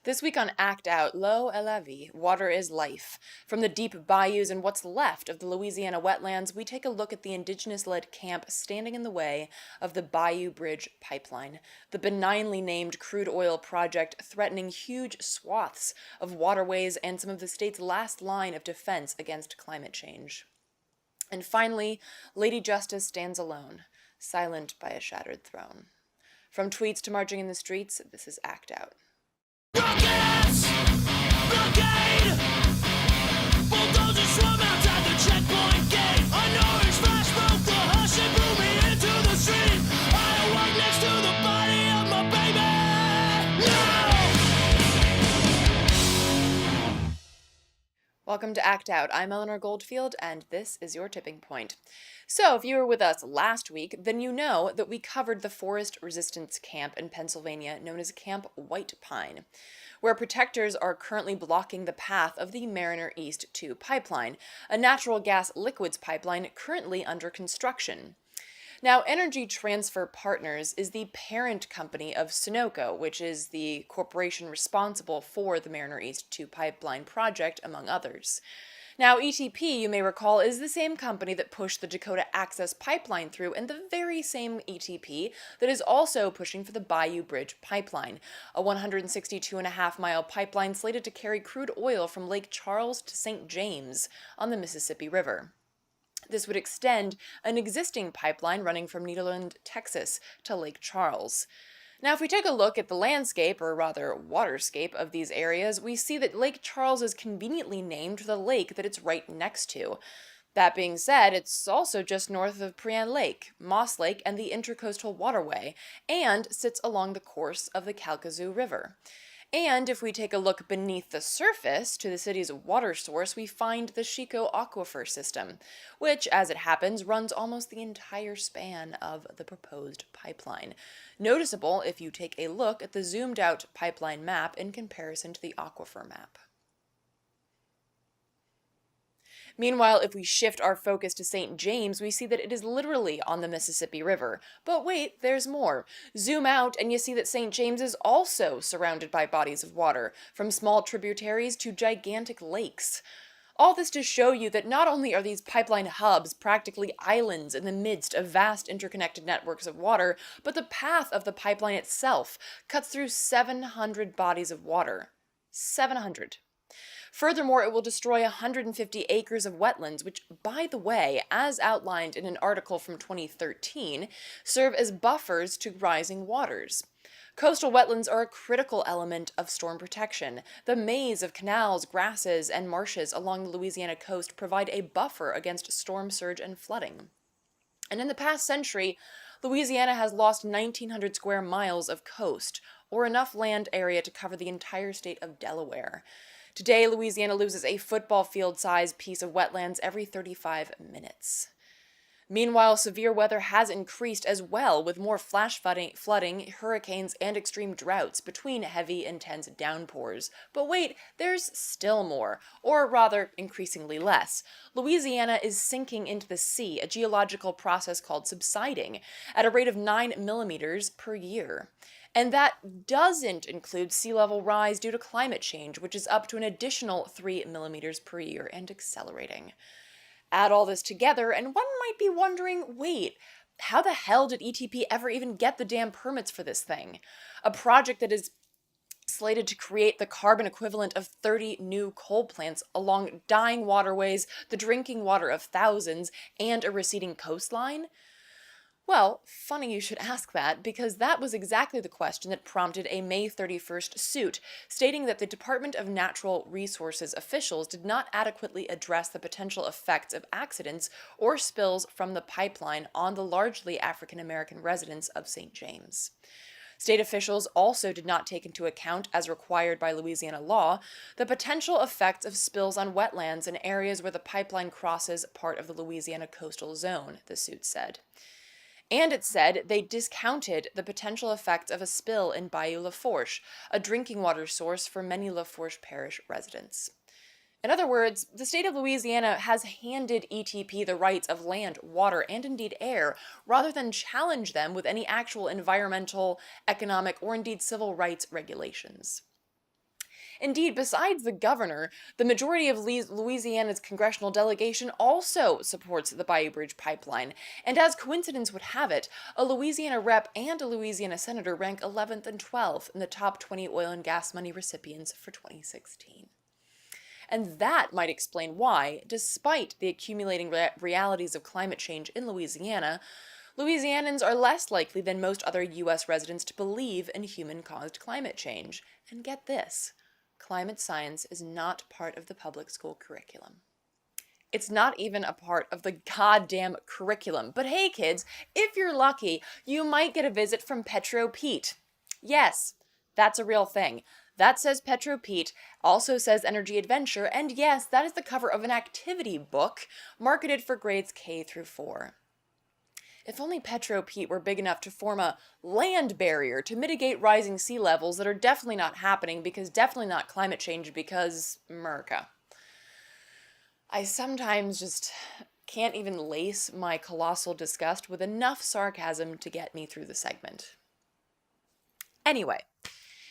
This week on Act Out, Est La Vie, Water is Life. From the deep bayous and what's left of the Louisiana wetlands, we take a look at the indigenous-led camp standing in the way of the Bayou Bridge Pipeline, the benignly named crude oil project threatening huge swaths of waterways and some of the state's last line of defense against climate change. And finally, Lady Justice stands alone, silent by a shattered throne. From tweets to marching in the streets, this is Act Out. Rockets! Blockade! Bulldozers swarm outside the checkpoint gate. An orange flash broke the hush and blew me into the street. I awoke next to the body of my baby. No! Welcome to Act Out. I'm Eleanor Goldfield, and this is your tipping point. So, if you were with us last week, then you know that we covered the forest resistance camp in Pennsylvania known as Camp White Pine, where protectors are currently blocking the path of the Mariner East 2 pipeline, a natural gas liquids pipeline currently under construction. Now, Energy Transfer Partners is the parent company of Sunoco, which is the corporation responsible for the Mariner East 2 pipeline project, among others. Now, ETP, you may recall, is the same company that pushed the Dakota Access Pipeline through, and the very same ETP that is also pushing for the Bayou Bridge Pipeline, a 162.5-mile pipeline slated to carry crude oil from Lake Charles to St. James on the Mississippi River. This would extend an existing pipeline running from Nederland, Texas, to Lake Charles. Now, if we take a look at the landscape, or rather waterscape, of these areas, we see that Lake Charles is conveniently named for the lake that it's right next to. That being said, it's also just north of Prien Lake, Moss Lake, and the Intracoastal Waterway, and sits along the course of the Calcasieu River. And if we take a look beneath the surface to the city's water source, we find the Chico Aquifer system, which, as it happens, runs almost the entire span of the proposed pipeline. Noticeable if you take a look at the zoomed-out pipeline map in comparison to the aquifer map. Meanwhile, if we shift our focus to St. James, we see that it is literally on the Mississippi River. But wait, there's more. Zoom out and you see that St. James is also surrounded by bodies of water, from small tributaries to gigantic lakes. All this to show you that not only are these pipeline hubs practically islands in the midst of vast interconnected networks of water, but the path of the pipeline itself cuts through 700 bodies of water. 700. Furthermore, it will destroy 150 acres of wetlands, which, by the way, as outlined in an article from 2013, serve as buffers to rising waters. Coastal wetlands are a critical element of storm protection. The maze of canals, grasses, and marshes along the Louisiana coast provide a buffer against storm surge and flooding. And in the past century, Louisiana has lost 1,900 square miles of coast, or enough land area to cover the entire state of Delaware. Today, Louisiana loses a football field-sized piece of wetlands every 35 minutes. Meanwhile, severe weather has increased as well, with more flash flooding, hurricanes, and extreme droughts between heavy, intense downpours. But wait, there's still more, or rather, increasingly less. Louisiana is sinking into the sea, a geological process called subsiding, at a rate of 9 millimeters per year. And that doesn't include sea level rise due to climate change, which is up to an additional 3 millimeters per year and accelerating. Add all this together, and one might be wondering, wait, how the hell did ETP ever even get the damn permits for this thing? A project that is slated to create the carbon equivalent of 30 new coal plants along dying waterways, the drinking water of thousands, and a receding coastline? Well, funny you should ask that, because that was exactly the question that prompted a May 31st suit, stating that the Department of Natural Resources officials did not adequately address the potential effects of accidents or spills from the pipeline on the largely African-American residents of St. James. State officials also did not take into account, as required by Louisiana law, the potential effects of spills on wetlands in areas where the pipeline crosses part of the Louisiana coastal zone, the suit said. And it said they discounted the potential effects of a spill in Bayou Lafourche, a drinking water source for many Lafourche Parish residents. In other words, the state of Louisiana has handed ETP the rights of land, water, and indeed air, rather than challenge them with any actual environmental, economic, or indeed civil rights regulations. Indeed, besides the governor, the majority of Louisiana's congressional delegation also supports the Bayou Bridge Pipeline. And as coincidence would have it, a Louisiana rep and a Louisiana senator rank 11th and 12th in the top 20 oil and gas money recipients for 2016. And that might explain why, despite the accumulating realities of climate change in Louisiana, Louisianans are less likely than most other U.S. residents to believe in human-caused climate change. And get this, climate science is not part of the public school curriculum. It's not even a part of the goddamn curriculum. But hey kids, if you're lucky, you might get a visit from Petro Pete. Yes, that's a real thing. That says Petro Pete, also says Energy Adventure, and yes, that is the cover of an activity book marketed for grades K through 4. If only Petro Pete were big enough to form a land barrier to mitigate rising sea levels that are definitely not happening because definitely not climate change because America. I sometimes just can't even lace my colossal disgust with enough sarcasm to get me through the segment. Anyway,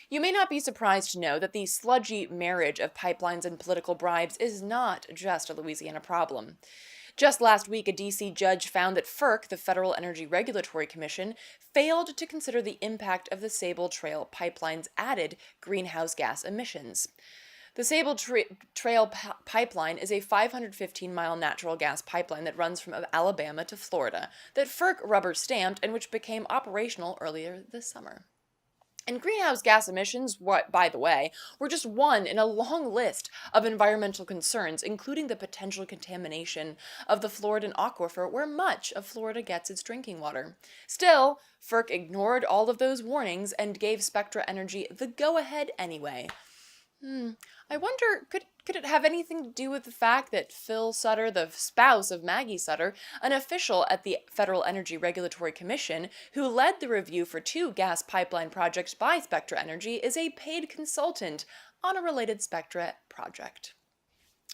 you may not be surprised to know that the sludgy marriage of pipelines and political bribes is not just a Louisiana problem. Just last week, a D.C. judge found that FERC, the Federal Energy Regulatory Commission, failed to consider the impact of the Sabal Trail pipeline's added greenhouse gas emissions. The Sabal Trail pipeline is a 515-mile natural gas pipeline that runs from Alabama to Florida, that FERC rubber-stamped and which became operational earlier this summer. And greenhouse gas emissions, by the way, were just one in a long list of environmental concerns, including the potential contamination of the Floridan aquifer where much of Florida gets its drinking water. Still, FERC ignored all of those warnings and gave Spectra Energy the go-ahead anyway. I wonder, could it have anything to do with the fact that Phil Sutter, the spouse of Maggie Sutter, an official at the Federal Energy Regulatory Commission, who led the review for 2 gas pipeline projects by Spectra Energy, is a paid consultant on a related Spectra project?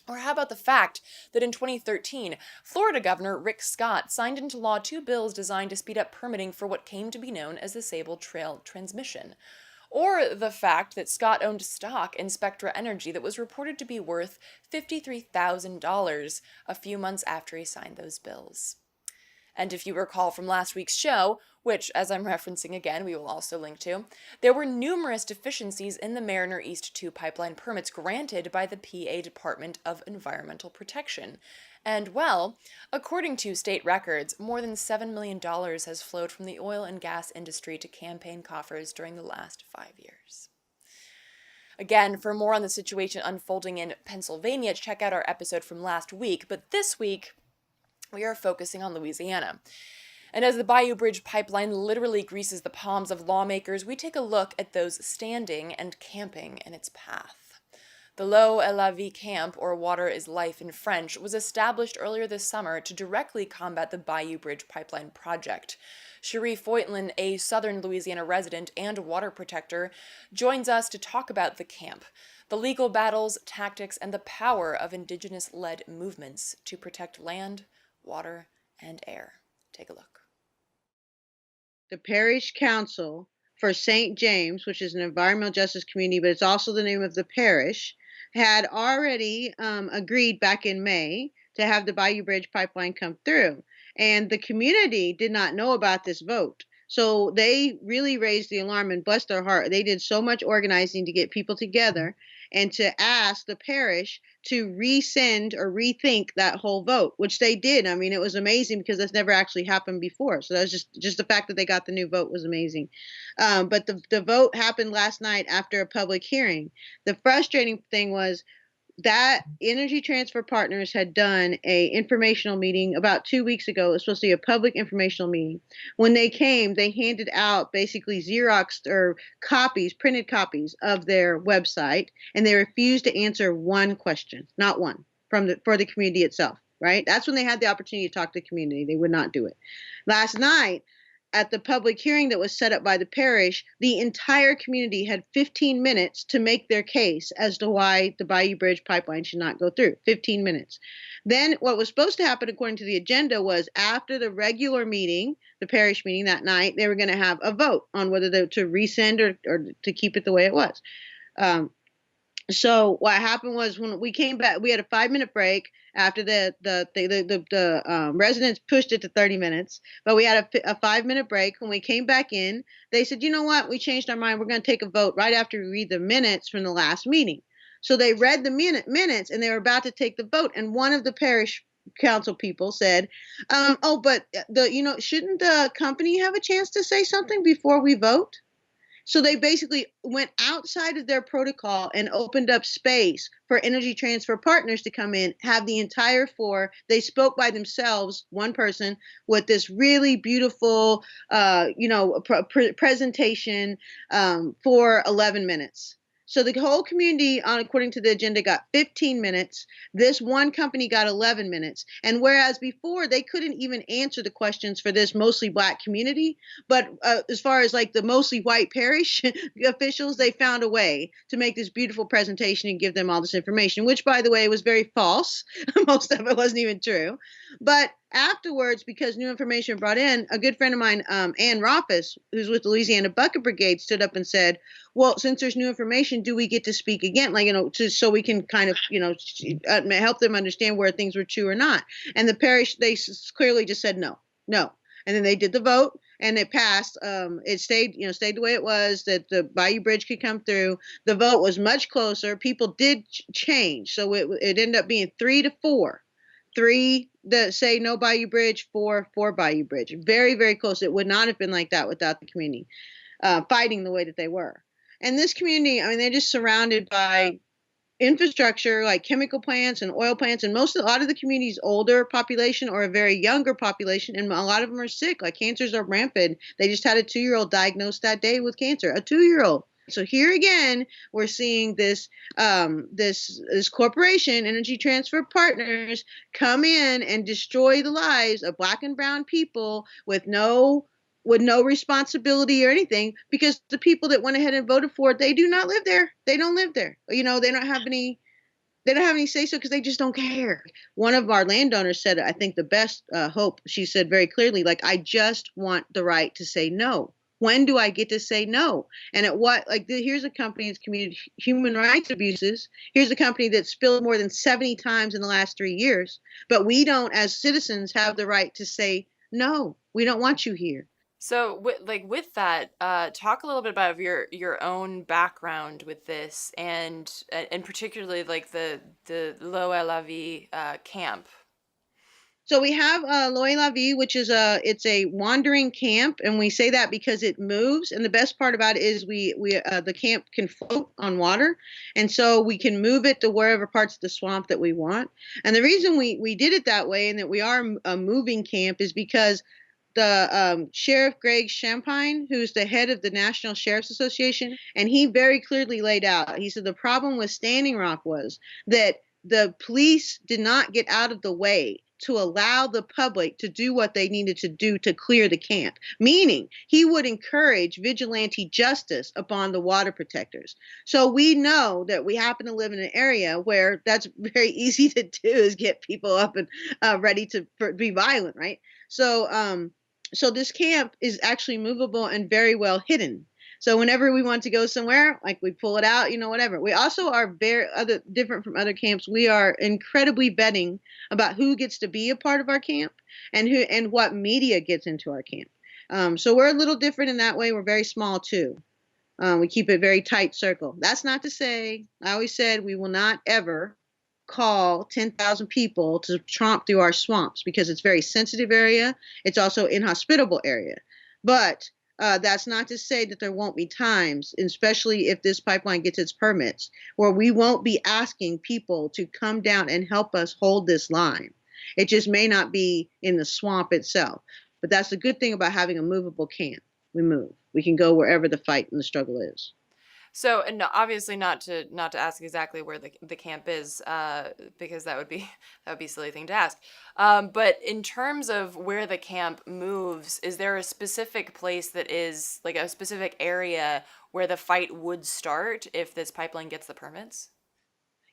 Or how about the fact that in 2013, Florida Governor Rick Scott signed into law 2 bills designed to speed up permitting for what came to be known as the Sabal Trail transmission? Or the fact that Scott owned stock in Spectra Energy that was reported to be worth $53,000 a few months after he signed those bills. And if you recall from last week's show, which, as I'm referencing again, we will also link to, there were numerous deficiencies in the Mariner East 2 pipeline permits granted by the PA Department of Environmental Protection. And, well, according to state records, more than $7 million has flowed from the oil and gas industry to campaign coffers during the last 5 years. Again, for more on the situation unfolding in Pennsylvania, check out our episode from last week, but this week, we are focusing on Louisiana. And as the Bayou Bridge Pipeline literally greases the palms of lawmakers, we take a look at those standing and camping in its path. The Est La Vie camp, or Water is Life in French, was established earlier this summer to directly combat the Bayou Bridge Pipeline project. Cherie Foytlin, a southern Louisiana resident and water protector, joins us to talk about the camp, the legal battles, tactics, and the power of indigenous-led movements to protect land, water, and air. Take a look. The Parish Council for St. James, which is an environmental justice community, but it's also the name of the parish, had already agreed back in May to have the Bayou Bridge Pipeline come through. And the community did not know about this vote. So they really raised the alarm, and bless their heart, they did so much organizing to get people together and to ask the parish to resend or rethink that whole vote, which they did. I mean, it was amazing because that's never actually happened before. So that was just the fact that they got the new vote was amazing. But the vote happened last night after a public hearing. The frustrating thing was that Energy Transfer Partners had done a informational meeting about 2 weeks ago. It was supposed to be a public informational meeting. When they came, they handed out basically Xeroxed or copies, printed copies of their website, and they refused to answer one question, not one, for the community itself, right? That's when they had the opportunity to talk to the community. They would not do it. Last night, at the public hearing that was set up by the parish, the entire community had 15 minutes to make their case as to why the Bayou Bridge Pipeline should not go through. 15 minutes. Then what was supposed to happen according to the agenda was after the regular meeting, the parish meeting that night, they were going to have a vote on whether to rescind or to keep it the way it was. So what happened was when we came back, we had a 5 minute break after the residents pushed it to 30 minutes, but we had a 5 minute break. When we came back in, they said, you know what, we changed our mind. We're going to take a vote right after we read the minutes from the last meeting. So they read the minutes and they were about to take the vote. And one of the parish council people said, oh, but shouldn't the company have a chance to say something before we vote? So they basically went outside of their protocol and opened up space for Energy Transfer Partners to come in, have the entire floor. They spoke by themselves, one person, with this really beautiful, presentation for 11 minutes. So the whole community, according to the agenda, got 15 minutes. This one company got 11 minutes. And whereas before they couldn't even answer the questions for this mostly Black community, but as far as like the mostly white parish officials, they found a way to make this beautiful presentation and give them all this information, which, by the way, was very false. Most of it wasn't even true. But afterwards, because new information brought in, a good friend of mine, Ann Rothfuss, who's with the Louisiana Bucket Brigade, stood up and said, well, since there's new information, do we get to speak again? Like, so we can kind of, help them understand where things were true or not. And the parish, they clearly just said no. And then they did the vote and it passed. It stayed the way it was, that the Bayou Bridge could come through. The vote was much closer. People did change. So it ended up being 3-4. 3 that say no Bayou Bridge, 4 for Bayou Bridge. Very, very close. It would not have been like that without the community fighting the way that they were. And this community, I mean, they're just surrounded by infrastructure like chemical plants and oil plants, and a lot of the community's older population or a very younger population, and a lot of them are sick. Like cancers are rampant. They just had a 2-year-old diagnosed that day with cancer, a 2-year-old. So here again, we're seeing this corporation, Energy Transfer Partners, come in and destroy the lives of Black and brown people with no responsibility or anything, because the people that went ahead and voted for it, they do not live there. They don't live there. They don't have any say so because they just don't care. One of our landowners said, I think the best hope, she said very clearly, like, I just want the right to say no. When do I get to say no? And here's a company that's committed human rights abuses. Here's a company that's spilled more than 70 times in the last 3 years. But we don't, as citizens, have the right to say, no, we don't want you here. So with that, talk a little bit about your own background with this, and particularly like the Est La Vie camp. So we have Loy La Vie, which is it's a wandering camp, and we say that because it moves. And the best part about it is the camp can float on water, and so we can move it to wherever parts of the swamp that we want. And the reason we did it that way and that we are a moving camp is because the Sheriff Greg Champagne, who's the head of the National Sheriff's Association, and he very clearly laid out, he said the problem with Standing Rock was that the police did not get out of the way to allow the public to do what they needed to do to clear the camp, meaning he would encourage vigilante justice upon the water protectors. So we know that we happen to live in an area where that's very easy to do, is get people up and ready to be violent, right? So this camp is actually movable and very well hidden. So whenever we want to go somewhere, like we pull it out, whatever. We also are very different from other camps. We are incredibly vetting about who gets to be a part of our camp and what media gets into our camp. So we're a little different in that way. We're very small too. We keep a very tight circle. That's not to say, I always said, we will not ever call 10,000 people to tromp through our swamps, because it's a very sensitive area. It's also inhospitable area. But that's not to say that there won't be times, especially if this pipeline gets its permits, where we won't be asking people to come down and help us hold this line. It just may not be in the swamp itself. But that's the good thing about having a movable camp. We move. We can go wherever the fight and the struggle is. So, and obviously not to ask exactly where the camp is, because that would be a silly thing to ask. But in terms of where the camp moves, is there a specific place that is like a specific area where the fight would start if this pipeline gets the permits?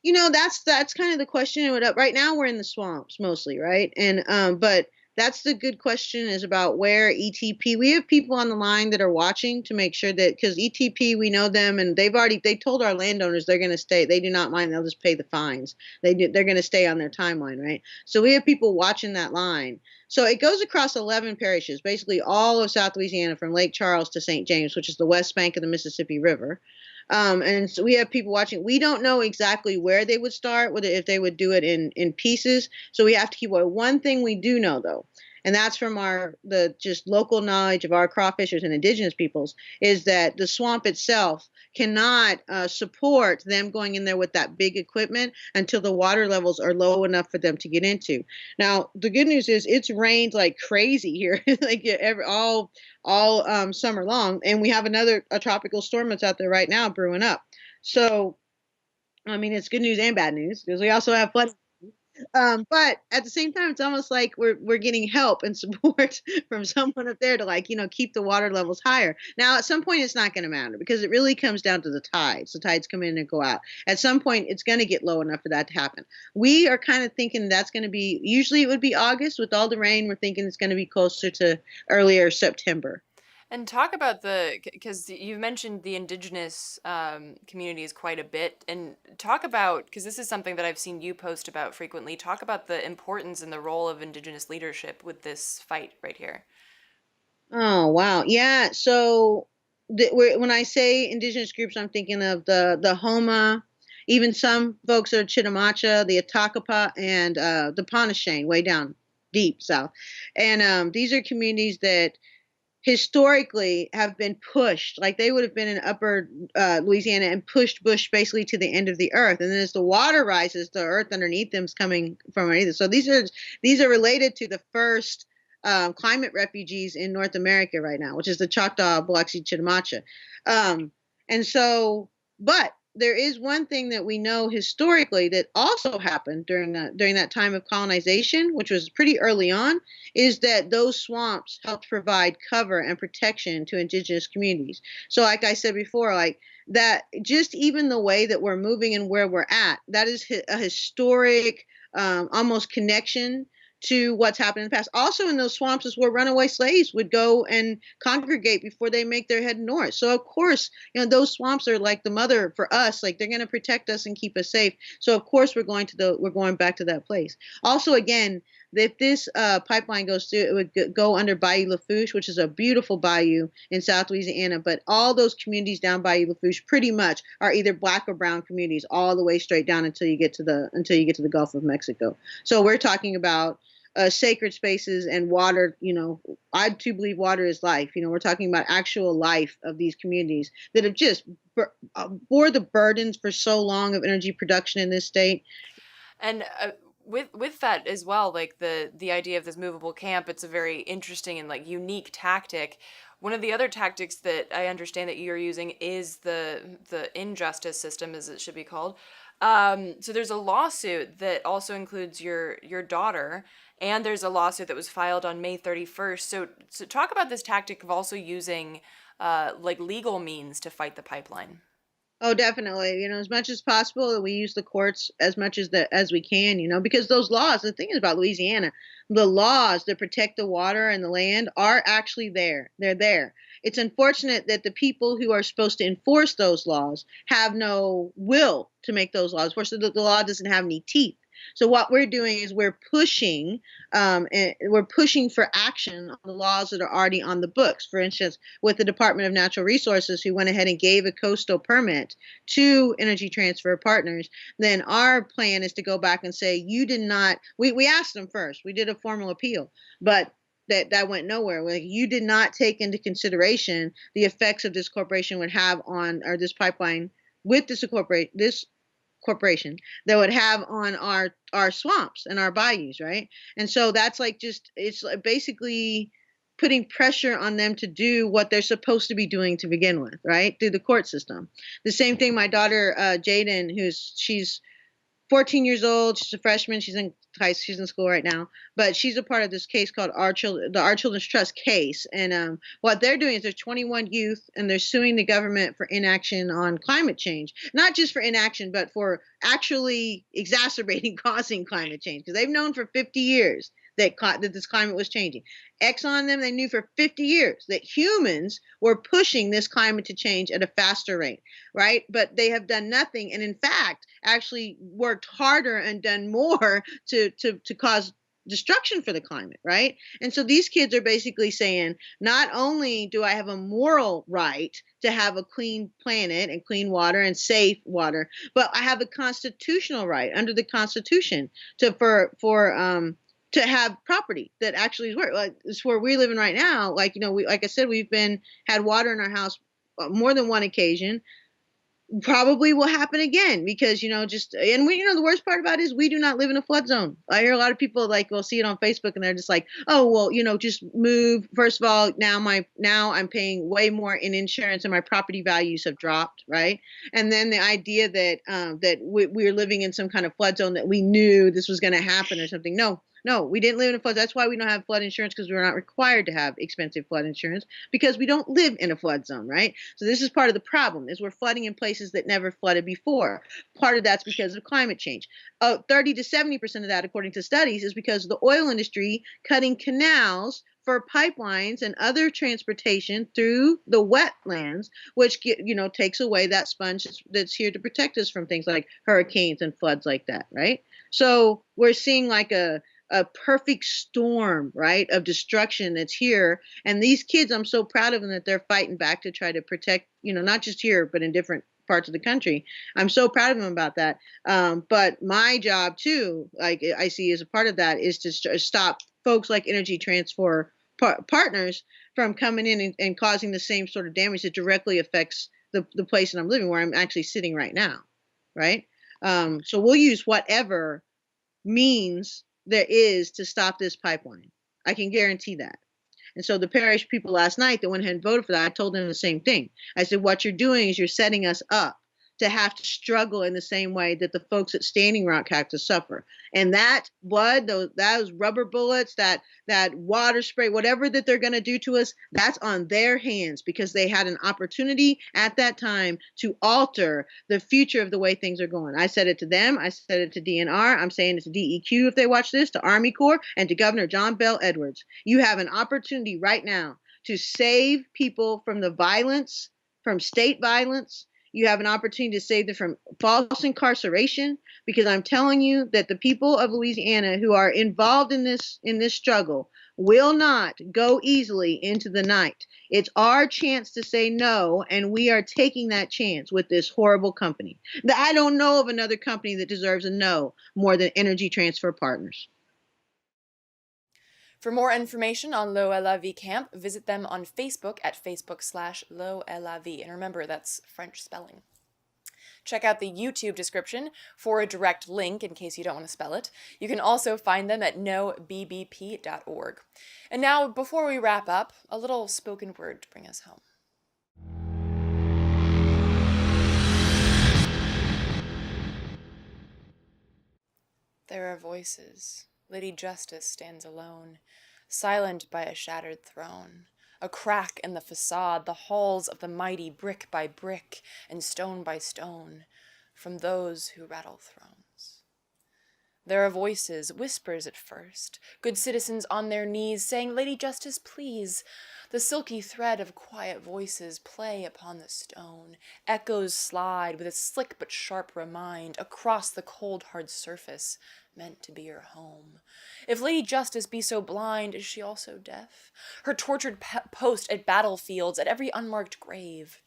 That's kind of the question. Right now we're in the swamps mostly, right? And but That's the good question, is about where ETP. We have people on the line that are watching to make sure that, because ETP, we know them, and they told our landowners they're going to stay. They do not mind. They'll just pay the fines. They're going to stay on their timeline, right? So we have people watching that line. So it goes across 11 parishes, basically all of South Louisiana from Lake Charles to St. James, which is the west bank of the Mississippi River. And so we have people watching. We don't know exactly where they would start, whether if they would do it in pieces. So we have to keep away. One thing we do know though, and that's from the just local knowledge of our crawfishers and indigenous peoples, is that the swamp itself cannot support them going in there with that big equipment until the water levels are low enough for them to get into. Now, the good news is it's rained like crazy here, like all summer long, and we have a tropical storm that's out there right now brewing up. So, I mean, it's good news and bad news because we also have flooding. But at the same time, it's almost like we're getting help and support from someone up there to, like, keep the water levels higher. Now, at some point, it's not going to matter because it really comes down to the tides. The tides come in and go out. At some point, it's going to get low enough for that to happen. We are kind of thinking that's going to be, usually it would be August with all the rain. We're thinking it's going to be closer to earlier September. And talk about because you've mentioned the indigenous communities quite a bit, and talk about, because this is something that I've seen you post about frequently, talk about the importance and the role of indigenous leadership with this fight right here. Oh, wow. Yeah. So when I say indigenous groups, I'm thinking of the Homa, even some folks are Chitimacha, the Occupy, and the Pontoshane, way down deep south. And these are communities that historically have been pushed, like they would have been in upper Louisiana and pushed bush basically to the end of the earth. And then as the water rises, the earth underneath them is coming from underneath. So these are related to the first climate refugees in North America right now, which is the Choctaw, Biloxi, Chitimacha. And so, but there is one thing that we know historically that also happened during that time of colonization, which was pretty early on, is that those swamps helped provide cover and protection to indigenous communities. So, like I said before, like that, just even the way that we're moving and where we're at, that is a historic, almost connection to what's happened in the past. Also in those swamps is where runaway slaves would go and congregate before they make their head north. So of course, those swamps are like the mother for us, like they're going to protect us and keep us safe. So of course we're going back to that place. Also, again, if this pipeline goes through, it would go under Bayou Lafourche, which is a beautiful bayou in South Louisiana. But all those communities down Bayou Lafourche pretty much are either black or brown communities, all the way straight down until you get to the Gulf of Mexico. So we're talking about sacred spaces and water. I do believe water is life. We're talking about actual life of these communities that have just bore the burdens for so long of energy production in this state. And with that as well, like the idea of this movable camp, it's a very interesting and like unique tactic. One of the other tactics that I understand that you're using is the injustice system, as it should be called. So there's a lawsuit that also includes your daughter, and there's a lawsuit that was filed on May 31st. So talk about this tactic of also using like legal means to fight the pipeline. Oh, definitely. As much as possible, we use the courts as much as we can. Because those laws. The thing is about Louisiana, the laws that protect the water and the land are actually there. They're there. It's unfortunate that the people who are supposed to enforce those laws have no will to make those laws. Of course, the law doesn't have any teeth. So what we're doing is we're pushing for action on the laws that are already on the books. For instance, with the Department of Natural Resources, who went ahead and gave a coastal permit to Energy Transfer Partners, then our plan is to go back and say, you did not, we asked them first, we did a formal appeal, but that went nowhere. Like, you did not take into consideration the effects of this corporation would have on, or this pipeline with this corporation that would have on our swamps and our bayous, right? And so that's like it's basically putting pressure on them to do what they're supposed to be doing to begin with, right? Through the court system. The same thing, my daughter Jaden, she's 14 years old. She's a freshman. She's in school right now, but she's a part of this case called Our Children's Trust case. And what they're doing is there's 21 youth, and they're suing the government for inaction on climate change. Not just for inaction, but for actually exacerbating, causing climate change. Because they've known for 50 years that this climate was changing. Exxon them, they knew for 50 years that humans were pushing this climate to change at a faster rate, right? But they have done nothing, and in fact, actually worked harder and done more to cause destruction for the climate, right? And so these kids are basically saying, not only do I have a moral right to have a clean planet and clean water and safe water, but I have a constitutional right under the Constitution to have property that actually is worth. Like it's where we're living right now. Like, like I said, we've had water in our house more than one occasion. Probably will happen again because and we the worst part about it is we do not live in a flood zone. I hear a lot of people will see it on Facebook and they're just like, oh well, just move. First of all, now I'm paying way more in insurance and my property values have dropped, right? And then the idea that we're living in some kind of flood zone, that we knew this was going to happen or something. No, we didn't live in a flood. That's why we don't have flood insurance, because we're not required to have expensive flood insurance because we don't live in a flood zone, right? So this is part of the problem, is we're flooding in places that never flooded before. Part of that's because of climate change. 30 to 70% of that, according to studies, is because of the oil industry cutting canals for pipelines and other transportation through the wetlands, which takes away that sponge that's here to protect us from things like hurricanes and floods like that, right? So we're seeing like a perfect storm, right, of destruction that's here. And these kids, I'm so proud of them that they're fighting back to try to protect, not just here, but in different parts of the country. I'm so proud of them about that. But my job too, like I see as a part of that, is to stop folks like Energy Transfer Partners from coming in and causing the same sort of damage that directly affects the place that I'm living, where I'm actually sitting right now, right? So we'll use whatever means there is to stop this pipeline. I can guarantee that. And so the parish people last night that went ahead and voted for that, I told them the same thing. I said, what you're doing is you're setting us up to have to struggle in the same way that the folks at Standing Rock have to suffer. And that blood, those rubber bullets, that water spray, whatever that they're going to do to us, that's on their hands, because they had an opportunity at that time to alter the future of the way things are going. I said it to them. I said it to DNR. I'm saying it to DEQ if they watch this, to Army Corps, and to Governor John Bel Edwards. You have an opportunity right now to save people from the violence, from state violence. You have an opportunity to save them from false incarceration, because I'm telling you that the people of Louisiana who are involved in this struggle will not go easily into the night. It's our chance to say no, and we are taking that chance with this horrible company. I don't know of another company that deserves a no more than Energy Transfer Partners. For more information on L'Eau La Vie Camp, visit them on Facebook at Facebook/L'Eau La Vie. And remember, that's French spelling. Check out the YouTube description for a direct link in case you don't want to spell it. You can also find them at nobbp.org. And now, before we wrap up, a little spoken word to bring us home. There are voices. Lady Justice stands alone, silent by a shattered throne. A crack in the facade, the halls of the mighty, brick by brick and stone by stone, from those who rattle thrones. There are voices, whispers at first, good citizens on their knees, saying, Lady Justice, please. The silky thread of quiet voices play upon the stone. Echoes slide with a slick but sharp remind across the cold, hard surface meant to be her home. If Lady Justice be so blind, is she also deaf? Her tortured post at battlefields, at every unmarked grave,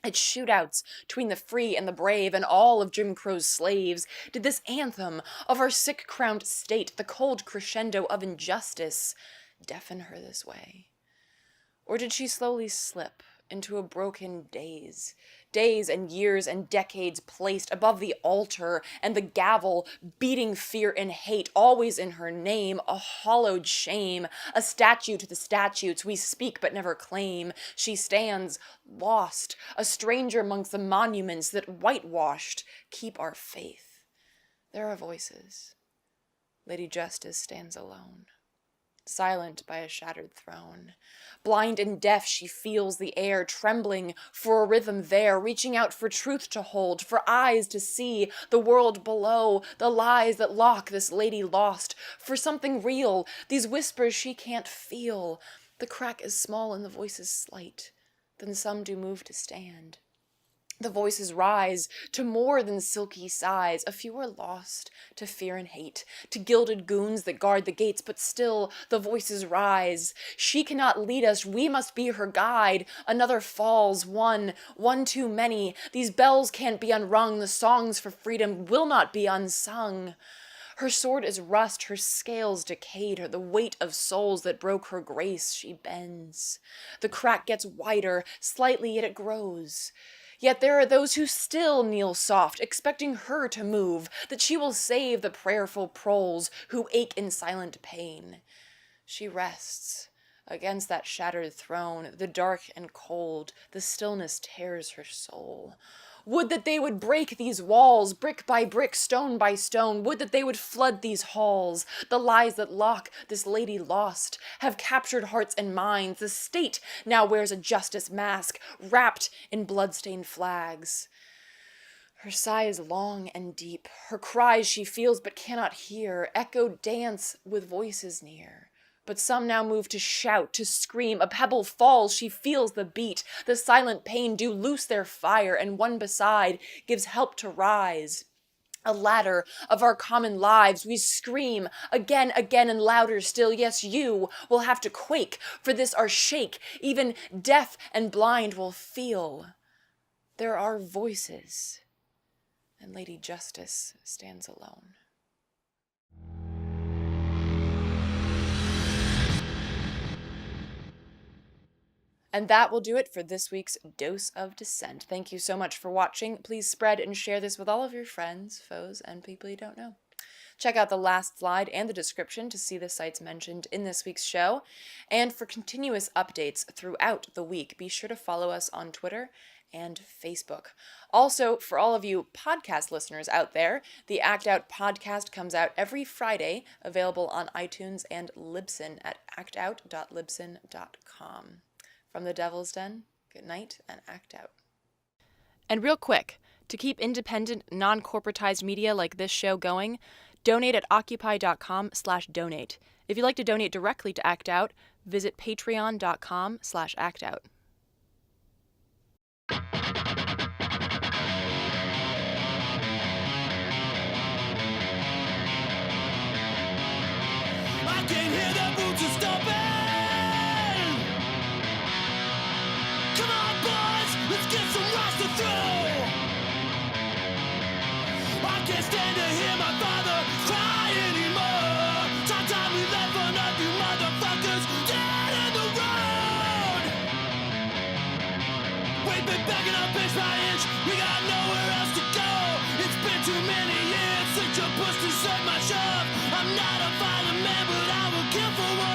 at shootouts between the free and the brave and all of Jim Crow's slaves, did this anthem of our sick-crowned state, the cold crescendo of injustice, deafen her this way? Or did she slowly slip into a broken daze and years and decades placed above the altar and the gavel, beating fear and hate always in her name, a hollowed shame, a statue to the statutes we speak but never claim? She stands lost, a stranger amongst the monuments that whitewashed keep our faith. There are voices. Lady Justice stands alone. silent by a shattered throne. Blind and deaf, she feels the air, trembling for a rhythm there, reaching out for truth to hold, for eyes to see the world below, the lies that lock this lady lost, for something real, these whispers she can't feel. The crack is small and the voices slight, then some do move to stand. The voices rise to more than silky sighs. A few are lost to fear and hate, to gilded goons that guard the gates, but still the voices rise. She cannot lead us, we must be her guide. Another falls, one too many. These bells can't be unrung, the songs for freedom will not be unsung. Her sword is rust, her scales decayed, her the weight of souls that broke her grace she bends. The crack gets wider, slightly yet it grows. Yet there are those who still kneel soft, expecting her to move, that she will save the prayerful proles who ache in silent pain. She rests against that shattered throne, the dark and cold, the stillness tears her soul. Would that they would break these walls, brick by brick, stone by stone. Would that they would flood these halls. The lies that lock this lady lost have captured hearts and minds. The state now wears a justice mask, wrapped in bloodstained flags. Her sigh is long and deep. Her cries she feels but cannot hear. Echo dance with voices near. But some now move to shout, to scream. A pebble falls, she feels the beat. The silent pain do loose their fire, and one beside gives help to rise. A ladder of our common lives, we scream again, and louder still. Yes, you will have to quake for this our shake. Even deaf and blind will feel. There are voices, and Lady Justice stands alone. And that will do it for this week's Dose of Dissent. Thank you so much for watching. Please spread and share this with all of your friends, foes, and people you don't know. Check out the last slide and the description to see the sites mentioned in this week's show. And for continuous updates throughout the week, be sure to follow us on Twitter and Facebook. Also, for all of you podcast listeners out there, the Act Out podcast comes out every Friday, available on iTunes and Libsyn at actout.libsyn.com. From the Devil's Den, good night and act out. And real quick, to keep independent, non-corporatized media like this show going, donate at Occupy.com/donate. If you'd like to donate directly to Act Out, visit Patreon.com/actout. I can hear the boots are stomping. Come on, boys, let's get some rocks to throw. I can't stand to hear my father cry anymore. Time we left one of you motherfuckers dead in the road. We've been backing up inch by inch. We got nowhere else to go. It's been too many years since you pushed and shoved my shove. I'm not a violent man, but I will kill for one.